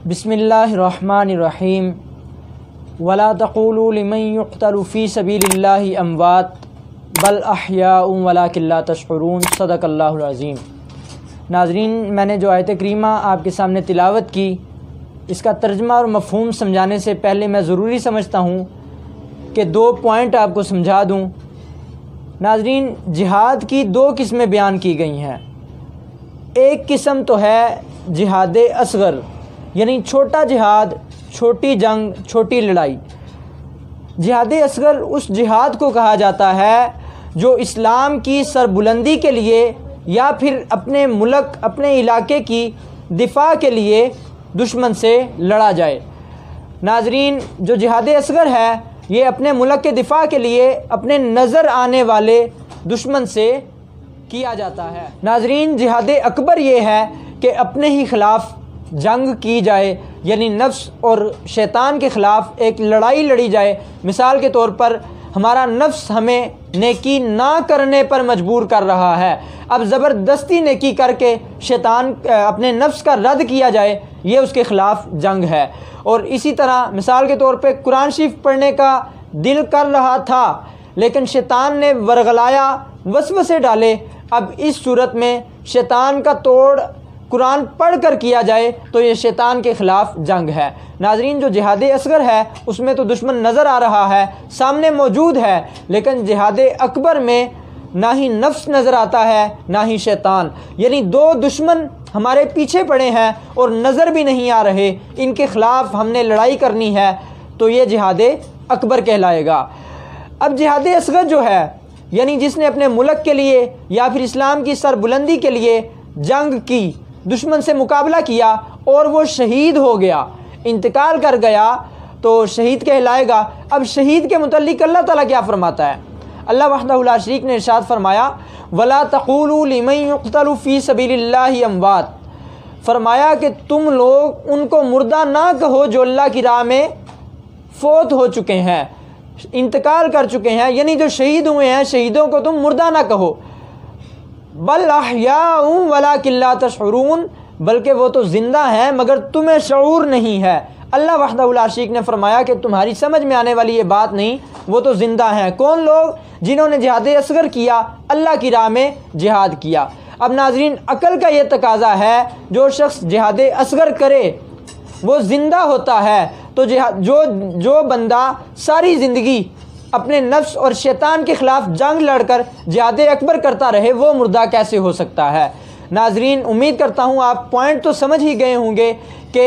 بسم اللہ الرحمن الرحیم ولا تقولوا لمن يقتل فی سبیل اللہ اموات بل احیاء ولکن لا تشعرون صدق اللہ العظیم۔ ناظرین، میں نے جو آیت کریمہ آپ کے سامنے تلاوت کی، اس کا ترجمہ اور مفہوم سمجھانے سے پہلے میں ضروری سمجھتا ہوں کہ 2 پوائنٹ آپ کو سمجھا دوں۔ ناظرین، جہاد کی 2 قسمیں بیان کی گئی ہیں۔ ایک قسم تو ہے جہاد اصغر، یعنی چھوٹا جہاد، چھوٹی جنگ، چھوٹی لڑائی۔ جہاد اصغر اس جہاد کو کہا جاتا ہے جو اسلام کی سربلندی کے لیے یا پھر اپنے ملک، اپنے علاقے کی دفاع کے لیے دشمن سے لڑا جائے۔ ناظرین، جو جہاد اصغر ہے یہ اپنے ملک کے دفاع کے لیے اپنے نظر آنے والے دشمن سے کیا جاتا ہے۔ ناظرین، جہاد اکبر یہ ہے کہ اپنے ہی خلاف جنگ کی جائے، یعنی نفس اور شیطان کے خلاف ایک لڑائی لڑی جائے۔ مثال کے طور پر ہمارا نفس ہمیں نیکی نہ کرنے پر مجبور کر رہا ہے، اب زبردستی نیکی کر کے شیطان اپنے نفس کا رد کیا جائے، یہ اس کے خلاف جنگ ہے۔ اور اسی طرح مثال کے طور پہ قرآن شریف پڑھنے کا دل کر رہا تھا لیکن شیطان نے ورغلایا، وسوسے ڈالے، اب اس صورت میں شیطان کا توڑ قرآن پڑھ کر کیا جائے تو یہ شیطان کے خلاف جنگ ہے۔ ناظرین، جو جہاد اصغر ہے اس میں تو دشمن نظر آ رہا ہے، سامنے موجود ہے، لیکن جہاد اکبر میں نہ ہی نفس نظر آتا ہے نہ ہی شیطان، یعنی 2 دشمن ہمارے پیچھے پڑے ہیں اور نظر بھی نہیں آ رہے، ان کے خلاف ہم نے لڑائی کرنی ہے، تو یہ جہاد اکبر کہلائے گا۔ اب جہاد اصغر جو ہے، یعنی جس نے اپنے ملک کے لیے یا پھر اسلام کی سربلندی کے لیے جنگ کی، دشمن سے مقابلہ کیا اور وہ شہید ہو گیا، انتقال کر گیا، تو شہید کہلائے گا۔ اب شہید کے متعلق اللہ تعالیٰ کیا فرماتا ہے؟ اللہ وحدہ لا شریک نے ارشاد فرمایا وَلَا تَقُولُوا لِمَن يُقْتَلُ فِي سَبِيلِ اللَّهِ أَمْوَاتٌ، فرمایا کہ تم لوگ ان کو مردہ نہ کہو جو اللہ کی راہ میں فوت ہو چکے ہیں، انتقال کر چکے ہیں، یعنی جو شہید ہوئے ہیں شہیدوں کو تم مردہ نہ کہو۔ بل احیاء ولکن لا تشعرون، بلکہ وہ تو زندہ ہیں مگر تمہیں شعور نہیں ہے۔ اللہ وحدہ لا شریک نے فرمایا کہ تمہاری سمجھ میں آنے والی یہ بات نہیں، وہ تو زندہ ہیں۔ کون لوگ؟ جنہوں نے جہاد اصغر کیا، اللہ کی راہ میں جہاد کیا۔ اب ناظرین، عقل کا یہ تقاضا ہے جو شخص جہاد اصغر کرے وہ زندہ ہوتا ہے، تو جو بندہ ساری زندگی اپنے نفس اور شیطان کے خلاف جنگ لڑ کر جہاد اکبر کرتا رہے، وہ مردہ کیسے ہو سکتا ہے؟ ناظرین، امید کرتا ہوں آپ پوائنٹ تو سمجھ ہی گئے ہوں گے کہ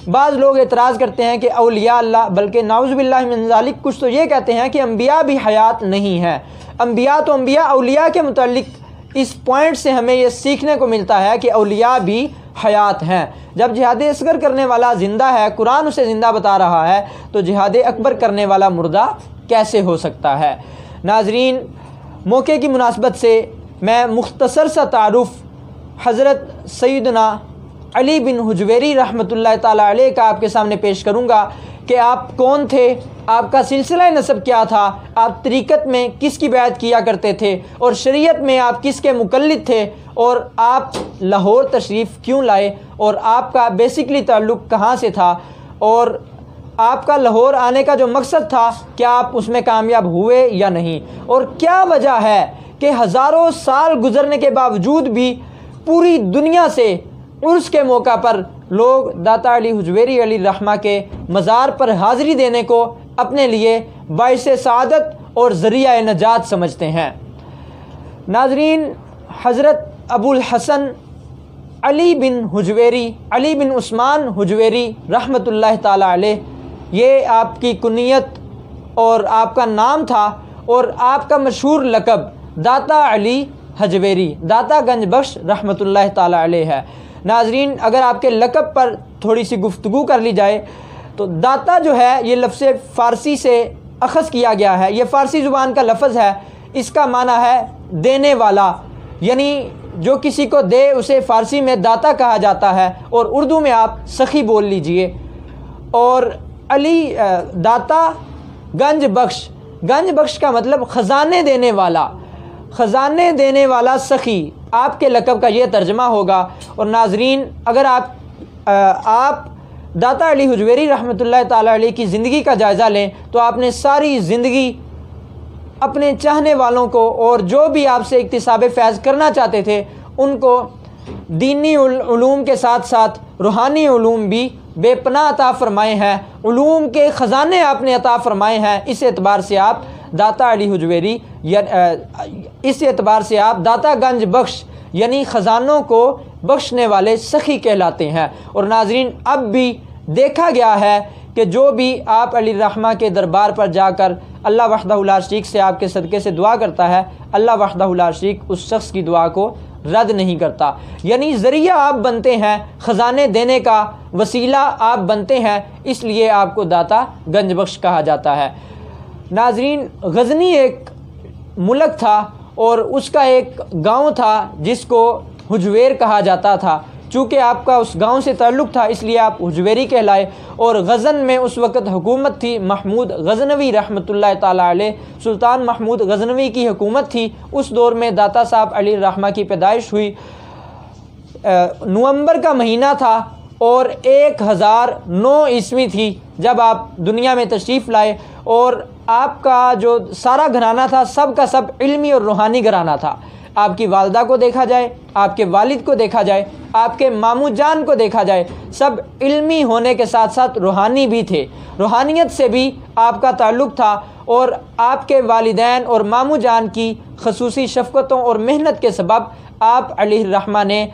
بعض لوگ اعتراض کرتے ہیں کہ اولیاء اللہ، بلکہ نعوذ باللہ من ذالک، کچھ تو یہ کہتے ہیں کہ انبیاء بھی حیات نہیں ہیں۔ انبیاء تو انبیاء، اولیاء کے متعلق اس پوائنٹ سے ہمیں یہ سیکھنے کو ملتا ہے کہ اولیاء بھی حیات ہیں۔ جب جہاد اصغر کرنے والا زندہ ہے، قرآن اسے زندہ بتا رہا ہے، تو جہاد اکبر کرنے والا مردہ کیسے ہو سکتا ہے؟ ناظرین، موقع کی مناسبت سے میں مختصر سا تعارف حضرت سیدنا علی بن حجویری رحمۃ اللہ تعالیٰ علیہ کا آپ کے سامنے پیش کروں گا کہ آپ کون تھے، آپ کا سلسلہ نسب کیا تھا، آپ طریقت میں کس کی بیعت کیا کرتے تھے اور شریعت میں آپ کس کے مقلد تھے، اور آپ لاہور تشریف کیوں لائے، اور آپ کا بیسکلی تعلق کہاں سے تھا، اور آپ کا لاہور آنے کا جو مقصد تھا کیا آپ اس میں کامیاب ہوئے یا نہیں، اور کیا وجہ ہے کہ ہزاروں سال گزرنے کے باوجود بھی پوری دنیا سے عرس کے موقع پر لوگ داتا علی حجویری علی رحمہ کے مزار پر حاضری دینے کو اپنے لیے باعث سعادت اور ذریعہ نجات سمجھتے ہیں۔ ناظرین، حضرت ابو الحسن علی بن حجویری، علی بن عثمان حجویری رحمۃ اللہ تعالیٰ علیہ، یہ آپ کی کنیت اور آپ کا نام تھا، اور آپ کا مشہور لقب داتا علی حجویری، داتا گنج بخش رحمۃ اللہ تعالیٰ علیہ ہے۔ ناظرین، اگر آپ کے لقب پر تھوڑی سی گفتگو کر لی جائے تو داتا جو ہے یہ لفظ فارسی سے اخذ کیا گیا ہے، یہ فارسی زبان کا لفظ ہے، اس کا معنی ہے دینے والا، یعنی جو کسی کو دے اسے فارسی میں داتا کہا جاتا ہے، اور اردو میں آپ سخی بول لیجئے۔ اور علی داتا گنج بخش، گنج بخش کا مطلب خزانے دینے والا، خزانے دینے والا سخی، آپ کے لقب کا یہ ترجمہ ہوگا۔ اور ناظرین، اگر آپ داتا علی حجویری رحمۃ اللہ تعالیٰ علیہ کی زندگی کا جائزہ لیں تو آپ نے ساری زندگی اپنے چاہنے والوں کو اور جو بھی آپ سے اکتساب فیض کرنا چاہتے تھے ان کو دینی علوم کے ساتھ ساتھ روحانی علوم بھی بے پناہ عطا فرمائے ہیں، علوم کے خزانے آپ نے عطا فرمائے ہیں۔ اس اعتبار سے آپ داتا علی حجویری اس اعتبار سے آپ داتا گنج بخش یعنی خزانوں کو بخشنے والے سخی کہلاتے ہیں۔ اور ناظرین، اب بھی دیکھا گیا ہے کہ جو بھی آپ علی الرحمہ کے دربار پر جا کر اللہ وحدہ لا شریک سے آپ کے صدقے سے دعا کرتا ہے، اللہ وحدہ لا شریک اس شخص کی دعا کو رد نہیں کرتا، یعنی ذریعہ آپ بنتے ہیں، خزانے دینے کا وسیلہ آپ بنتے ہیں، اس لیے آپ کو داتا گنج بخش کہا جاتا ہے۔ ناظرین، غزنی ایک ملک تھا اور اس کا ایک گاؤں تھا جس کو حجویر کہا جاتا تھا۔ چونکہ آپ کا اس گاؤں سے تعلق تھا اس لیے آپ حجویری کہلائے، اور غزن میں اس وقت حکومت تھی محمود غزنوی رحمۃ اللہ تعالیٰ علیہ، سلطان محمود غزنوی کی حکومت تھی۔ اس دور میں داتا صاحب علی الرحمہ کی پیدائش ہوئی، نومبر کا مہینہ تھا اور 1009 عیسوی تھی جب آپ دنیا میں تشریف لائے، اور آپ کا جو سارا گھرانہ تھا سب کا سب علمی اور روحانی گھرانہ تھا۔ آپ کی والدہ کو دیکھا جائے، آپ کے والد کو دیکھا جائے، آپ کے ماموں جان کو دیکھا جائے، سب علمی ہونے کے ساتھ ساتھ روحانی بھی تھے، روحانیت سے بھی آپ کا تعلق تھا، اور آپ کے والدین اور ماموں جان کی خصوصی شفقتوں اور محنت کے سبب آپ علیہ الرحمہ نے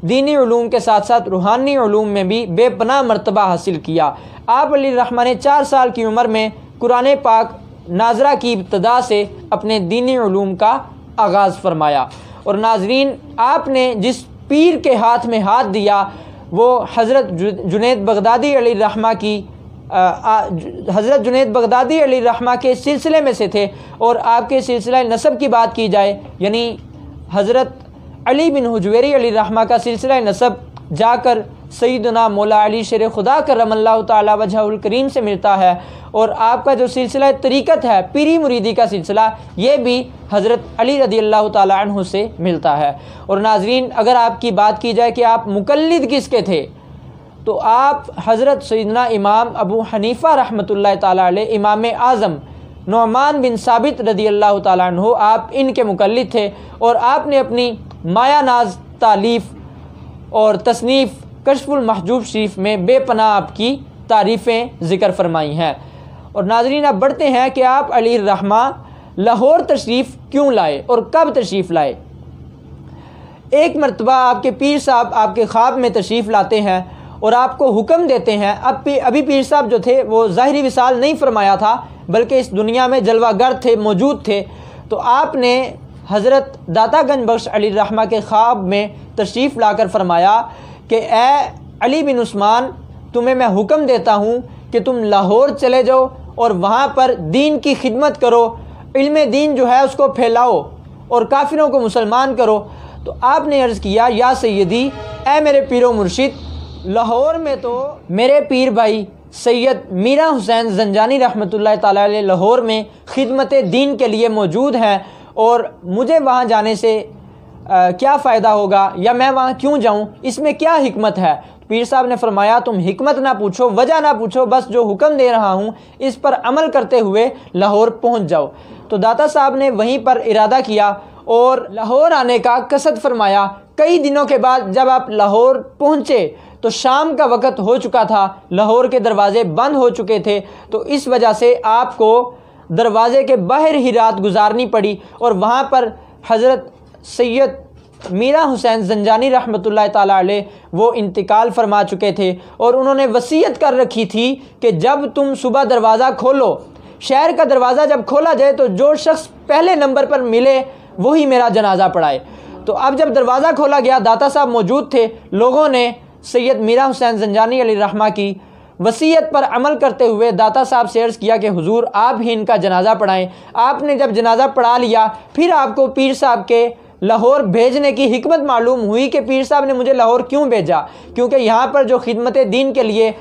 دینی علوم کے ساتھ ساتھ روحانی علوم میں بھی بے پناہ مرتبہ حاصل کیا۔ آپ علیہ الرحمہ نے 4 سال کی عمر میں قرآن پاک ناظرہ کی ابتدا سے اپنے دینی علوم کا آغاز فرمایا۔ اور ناظرین، آپ نے جس پیر کے ہاتھ میں ہاتھ دیا وہ حضرت جنید بغدادی علیہ الرحمہ کی حضرت جنید بغدادی علیہ الرحمہ کے سلسلے میں سے تھے، اور آپ کے سلسلہ نسب کی بات کی جائے یعنی حضرت علی بن حجویری علیہ الرحمہ کا سلسلہ نسب جا کر سیدنا مولا علی شیر خدا کرم اللہ تعالی وجہ الکریم سے ملتا ہے، اور آپ کا جو سلسلہ طریقت ہے پیری مریدی کا سلسلہ یہ بھی حضرت علی رضی اللہ تعالی عنہ سے ملتا ہے۔ اور ناظرین، اگر آپ کی بات کی جائے کہ آپ مقلد کس کے تھے تو آپ حضرت سیدنا امام ابو حنیفہ رحمۃ اللہ تعالی علیہ، امام اعظم نعمان بن ثابت رضی اللہ تعالی عنہ، آپ ان کے مقلد تھے، اور آپ نے اپنی مایہ ناز تالیف اور تصنیف کشف المحجوب شریف میں بے پناہ آپ کی تعریفیں ذکر فرمائی ہیں۔ اور ناظرین، اب بڑھتے ہیں کہ آپ علیہ الرحمہ لاہور تشریف کیوں لائے اور کب تشریف لائے۔ ایک مرتبہ آپ کے پیر صاحب آپ کے خواب میں تشریف لاتے ہیں اور آپ کو حکم دیتے ہیں، ابھی پیر صاحب جو تھے وہ ظاہری وصال نہیں فرمایا تھا بلکہ اس دنیا میں جلوہ گر تھے، موجود تھے، تو آپ نے حضرت داتا گنج بخش علی الرحمہ کے خواب میں تشریف لا کر فرمایا کہ اے علی بن عثمان، تمہیں میں حکم دیتا ہوں کہ تم لاہور چلے جاؤ اور وہاں پر دین کی خدمت کرو، علم دین جو ہے اس کو پھیلاؤ اور کافروں کو مسلمان کرو۔ تو آپ نے عرض کیا، یا سیدی، اے میرے پیر و مرشد، لاہور میں تو میرے پیر بھائی سید میرا حسین زنجانی رحمۃ اللہ تعالیٰ علیہ لاہور میں خدمت دین کے لیے موجود ہیں، اور مجھے وہاں جانے سے کیا فائدہ ہوگا، یا میں وہاں کیوں جاؤں، اس میں کیا حکمت ہے۔ پیر صاحب نے فرمایا، تم حکمت نہ پوچھو، وجہ نہ پوچھو، بس جو حکم دے رہا ہوں اس پر عمل کرتے ہوئے لاہور پہنچ جاؤ۔ تو داتا صاحب نے وہیں پر ارادہ کیا اور لاہور آنے کا قصد فرمایا۔ کئی دنوں کے بعد جب آپ لاہور پہنچے تو شام کا وقت ہو چکا تھا، لاہور کے دروازے بند ہو چکے تھے، تو اس وجہ سے آپ کو دروازے کے باہر ہی رات گزارنی پڑی، اور وہاں پر حضرت سید میرا حسین زنجانی رحمۃ اللہ تعالیٰ علیہ وہ انتقال فرما چکے تھے، اور انہوں نے وصیت کر رکھی تھی کہ جب تم صبح دروازہ کھولو، شہر کا دروازہ جب کھولا جائے تو جو شخص پہلے نمبر پر ملے وہی میرا جنازہ پڑھائے۔ تو اب جب دروازہ کھولا گیا، داتا صاحب موجود تھے، لوگوں نے سید میرا حسین زنجانی علیہ الرحمہ کی وصیت پر عمل کرتے ہوئے داتا صاحب سے عرض کیا کہ حضور آپ ہی ان کا جنازہ پڑھائیں۔ آپ نے جب جنازہ پڑھا لیا، پھر آپ کو پیر صاحب کے لاہور بھیجنے کی حکمت معلوم ہوئی کہ پیر صاحب نے مجھے لاہور کیوں بھیجا، کیونکہ یہاں پر جو خدمت دین کے لیے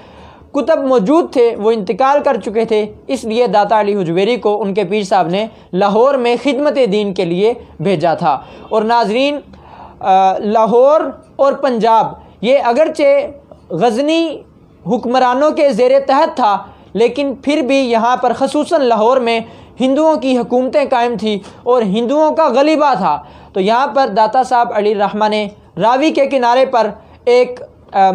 کتب موجود تھے وہ انتقال کر چکے تھے، اس لیے داتا علی حجویری کو ان کے پیر صاحب نے لاہور میں خدمت دین کے لیے بھیجا تھا۔ اور ناظرین، لاہور اور پنجاب یہ اگرچہ غزنی حکمرانوں کے زیر تحت تھا، لیکن پھر بھی یہاں پر خصوصاً لاہور میں ہندوؤں کی حکومتیں قائم تھی اور ہندوؤں کا غلبہ تھا۔ تو یہاں پر داتا صاحب علی الرحمہ نے راوی کے کنارے پر ایک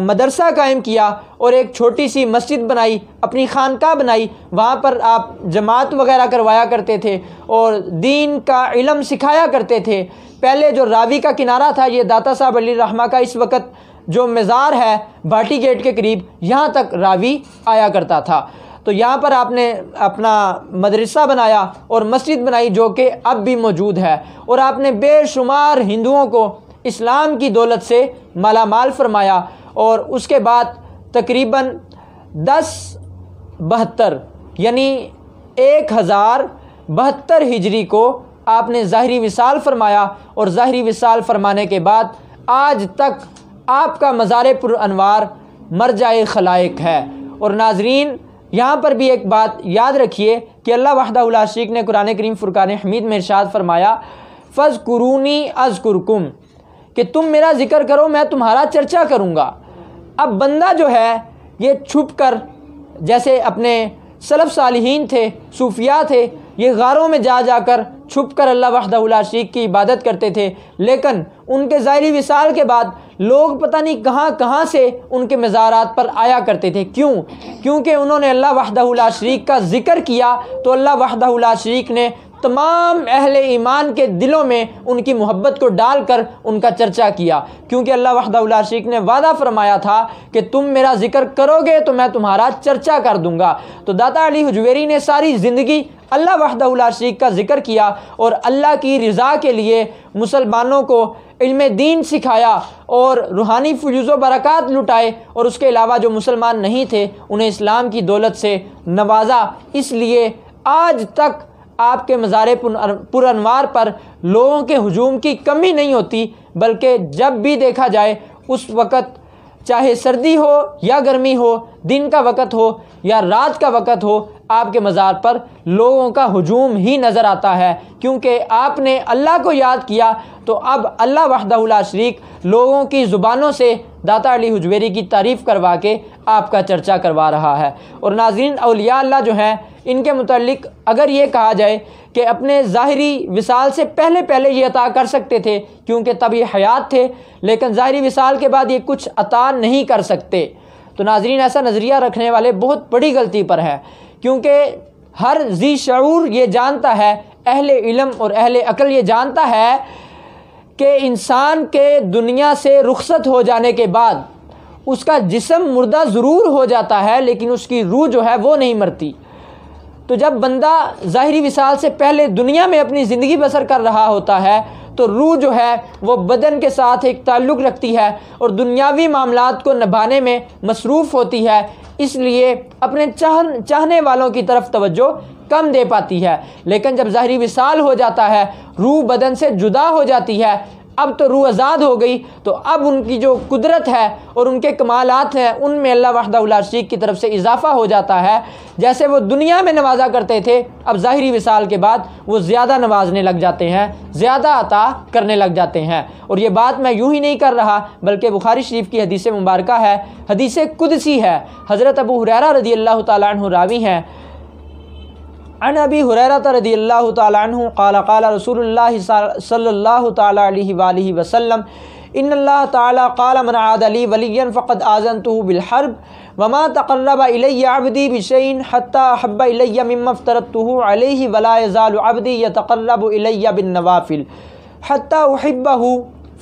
مدرسہ قائم کیا اور ایک چھوٹی سی مسجد بنائی، اپنی خانقاہ بنائی۔ وہاں پر آپ جماعت وغیرہ کروایا کرتے تھے اور دین کا علم سکھایا کرتے تھے۔ پہلے جو راوی کا کنارہ تھا، یہ داتا صاحب علی الرحمہ کا اس وقت جو مزار ہے بھاٹی گیٹ کے قریب، یہاں تک راوی آیا کرتا تھا۔ تو یہاں پر آپ نے اپنا مدرسہ بنایا اور مسجد بنائی جو کہ اب بھی موجود ہے، اور آپ نے بے شمار ہندوؤں کو اسلام کی دولت سے مالا مال فرمایا۔ اور اس کے بعد تقریباً 1072 یعنی 1072 ہجری کو آپ نے ظاہری وصال فرمایا، اور ظاہری وصال فرمانے کے بعد آج تک آپ کا مزار پر انوار مرجع خلائق ہے۔ اور ناظرین، یہاں پر بھی ایک بات یاد رکھیے کہ اللہ وحدہ لا شریک نے قرآن کریم فرقان حمید میں ارشاد فرمایا فَاذْكُرُونِي أَذْكُرْكُمْ، کہ تم میرا ذکر کرو میں تمہارا چرچا کروں گا۔ اب بندہ جو ہے یہ چھپ کر، جیسے اپنے سلف صالحین تھے، صوفیاء تھے، یہ غاروں میں جا جا کر چھپ کر اللہ وحدہ لا شریک کی عبادت کرتے تھے، لیکن ان کے ظاہری وصال کے بعد لوگ پتہ نہیں کہاں کہاں سے ان کے مزارات پر آیا کرتے تھے۔ کیونکہ انہوں نے اللہ وحدہ لا شریک کا ذکر کیا، تو اللہ وحدہ لا شریک نے تمام اہل ایمان کے دلوں میں ان کی محبت کو ڈال کر ان کا چرچا کیا، کیونکہ اللہ وحدہ لا شریک نے وعدہ فرمایا تھا کہ تم میرا ذکر کرو گے تو میں تمہارا چرچا کر دوں گا۔ تو داتا علی حجویری نے ساری زندگی اللہ وحدہ لا شریک کا ذکر کیا اور اللہ کی رضا کے لیے مسلمانوں کو علم دین سکھایا اور روحانی فیوز و برکات لٹائے، اور اس کے علاوہ جو مسلمان نہیں تھے انہیں اسلام کی دولت سے نوازا۔ اس لیے آج تک آپ کے مزار پر انوار پر لوگوں کے ہجوم کی کمی نہیں ہوتی، بلکہ جب بھی دیکھا جائے اس وقت چاہے سردی ہو یا گرمی ہو، دن کا وقت ہو یا رات کا وقت ہو، آپ کے مزار پر لوگوں کا ہجوم ہی نظر آتا ہے، کیونکہ آپ نے اللہ کو یاد کیا۔ تو اب اللہ وحدہ لا شریک لوگوں کی زبانوں سے داتا علی حجویری کی تعریف کروا کے آپ کا چرچا کروا رہا ہے۔ اور ناظرین، اولیاء اللہ جو ہیں ان کے متعلق اگر یہ کہا جائے کہ اپنے ظاہری وصال سے پہلے یہ عطا کر سکتے تھے کیونکہ تب یہ حیات تھے، لیکن ظاہری وصال کے بعد یہ کچھ عطا نہیں کر سکتے، تو ناظرین ایسا نظریہ رکھنے والے بہت بڑی غلطی پر ہے، کیونکہ ہر ذی شعور یہ جانتا ہے، اہل علم اور اہل عقل یہ جانتا ہے کہ انسان کے دنیا سے رخصت ہو جانے کے بعد اس کا جسم مردہ ضرور ہو جاتا ہے، لیکن اس کی روح جو ہے وہ نہیں مرتی۔ تو جب بندہ ظاہری وصال سے پہلے دنیا میں اپنی زندگی بسر کر رہا ہوتا ہے تو روح جو ہے وہ بدن کے ساتھ ایک تعلق رکھتی ہے اور دنیاوی معاملات کو نبھانے میں مصروف ہوتی ہے، اس لیے اپنے چاہنے والوں کی طرف توجہ کم دے پاتی ہے۔ لیکن جب ظاہری وصال ہو جاتا ہے، روح بدن سے جدا ہو جاتی ہے، اب تو روح آزاد ہو گئی، تو اب ان کی جو قدرت ہے اور ان کے کمالات ہیں ان میں اللہ وحدہ لا شریک کی طرف سے اضافہ ہو جاتا ہے۔ جیسے وہ دنیا میں نوازا کرتے تھے، اب ظاہری وصال کے بعد وہ زیادہ نوازنے لگ جاتے ہیں، زیادہ عطا کرنے لگ جاتے ہیں۔ اور یہ بات میں یوں ہی نہیں کر رہا، بلکہ بخاری شریف کی حدیث مبارکہ ہے، حدیث قدسی ہے۔ حضرت ابو ہریرہ رضی اللہ تعالیٰ عنہ راوی ہیں، عن ابی ہریرہ رضی اللہ تعالیٰ عنہ قال قال رسول اللہ صلی اللہ تعالیٰ علیہ وآلہ وسلم ان اللہ تعالیٰ قال من عاد لی ولیا فقد آذنته بالحرب وما تقرب الی عبدی بشیء حتی احب الی مما افترضته علیہ ولا یزال عبدی یتقرب الی بالنوافل حتی احبہ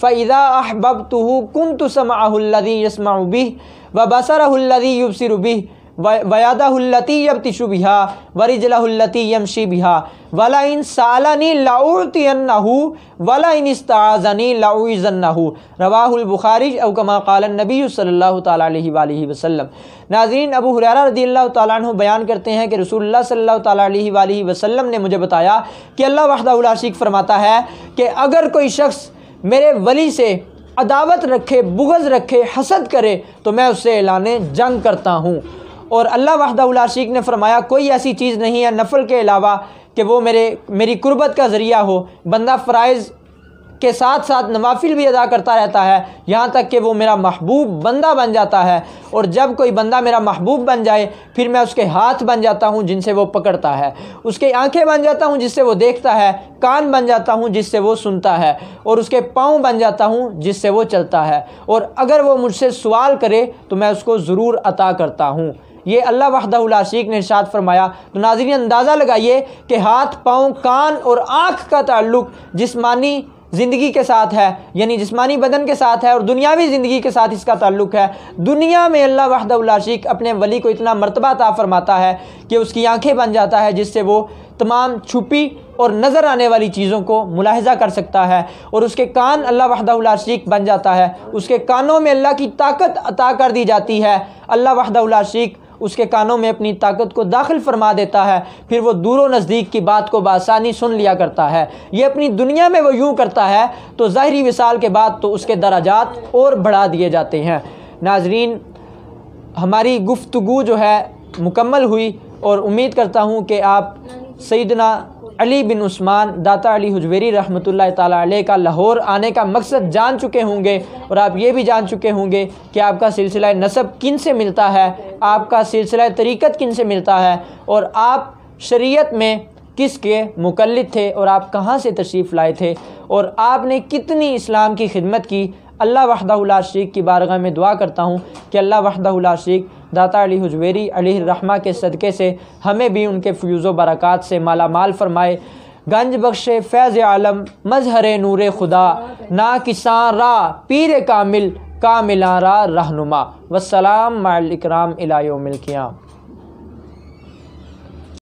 فاذا احببته كنت سمعه الذی یسمع به وبصره الذی یبصر به وَيَدَهُ الَّتِي يَبْطِشُ بِهَا وَرِجْلَهُ الَّتِي يَمْشِي بِهَا وَلَئِن سَأَلَنِي لَأُعْطِيَنَّهُ وَلَئِنِ اسْتَعَاذَنِي لَأُعِيذَنَّهُ رواہ البخاری او کما قال النبی صلی اللہ تعالیٰ علیہ وآلہ وسلم۔ ناظرین، ابو ہریرہ رضی اللہ تعالیٰ عنہ بیان کرتے ہیں کہ رسول اللہ صلی اللہ تعالیٰ علیہ وآلہ وسلم نے مجھے بتایا کہ اللہ وحدہ لا شریک فرماتا ہے کہ اگر کوئی شخص میرے ولی سے عداوت رکھے، بغض رکھے، حسد کرے تو میں اس سے اعلان جنگ کرتا ہوں۔ اور اللہ وحدہ لا شریک نے فرمایا کوئی ایسی چیز نہیں ہے نفل کے علاوہ کہ وہ میری قربت کا ذریعہ ہو۔ بندہ فرائض کے ساتھ ساتھ نوافل بھی ادا کرتا رہتا ہے، یہاں تک کہ وہ میرا محبوب بندہ بن جاتا ہے۔ اور جب کوئی بندہ میرا محبوب بن جائے پھر میں اس کے ہاتھ بن جاتا ہوں جن سے وہ پکڑتا ہے، اس کے آنکھیں بن جاتا ہوں جس سے وہ دیکھتا ہے، کان بن جاتا ہوں جس سے وہ سنتا ہے، اور اس کے پاؤں بن جاتا ہوں جس سے وہ چلتا ہے، اور اگر وہ مجھ سے سوال کرے تو میں اس کو ضرور عطا کرتا ہوں۔ یہ اللہ وحدہ لا شریک نے ارشاد فرمایا۔ تو ناظرین اندازہ لگائیے کہ ہاتھ، پاؤں، کان اور آنکھ کا تعلق جسمانی زندگی کے ساتھ ہے، یعنی جسمانی بدن کے ساتھ ہے، اور دنیاوی زندگی کے ساتھ اس کا تعلق ہے۔ دنیا میں اللہ وحدہ لا شریک اپنے ولی کو اتنا مرتبہ عطا فرماتا ہے کہ اس کی آنکھیں بن جاتا ہے جس سے وہ تمام چھپی اور نظر آنے والی چیزوں کو ملاحظہ کر سکتا ہے، اور اس کے کان اللہ وحدہ لا شریک بن جاتا ہے، اس کے کانوں میں اللہ کی طاقت عطا کر دی جاتی ہے، اللہ وحدہ لا شریک اس کے کانوں میں اپنی طاقت کو داخل فرما دیتا ہے، پھر وہ دور و نزدیک کی بات کو بآسانی سن لیا کرتا ہے۔ یہ اپنی دنیا میں وہ یوں کرتا ہے تو ظاہری وصال کے بعد تو اس کے درجات اور بڑھا دیے جاتے ہیں۔ ناظرین ہماری گفتگو جو ہے مکمل ہوئی، اور امید کرتا ہوں کہ آپ سیدنا علی بن عثمان داتا علی حجویری رحمۃ اللہ تعالیٰ علیہ کا لاہور آنے کا مقصد جان چکے ہوں گے، اور آپ یہ بھی جان چکے ہوں گے کہ آپ کا سلسلہ نسب کن سے ملتا ہے، آپ کا سلسلہ طریقت کن سے ملتا ہے، اور آپ شریعت میں کس کے مقلد تھے، اور آپ کہاں سے تشریف لائے تھے، اور آپ نے کتنی اسلام کی خدمت کی۔ اللہ وحدہ لا شریک کی بارگاہ میں دعا کرتا ہوں کہ اللہ وحدہ لا شریک داتا علی حجویری علیہ الرحمہ کے صدقے سے ہمیں بھی ان کے فیوز و برکات سے مالا مال فرمائے، گنج بخشے، فیض عالم، مظہر نور خدا، نا کساں راہ پیر کامل، کاملاں راہ رہنما۔ والسلام مع الاکرام الی یوم القیامہ۔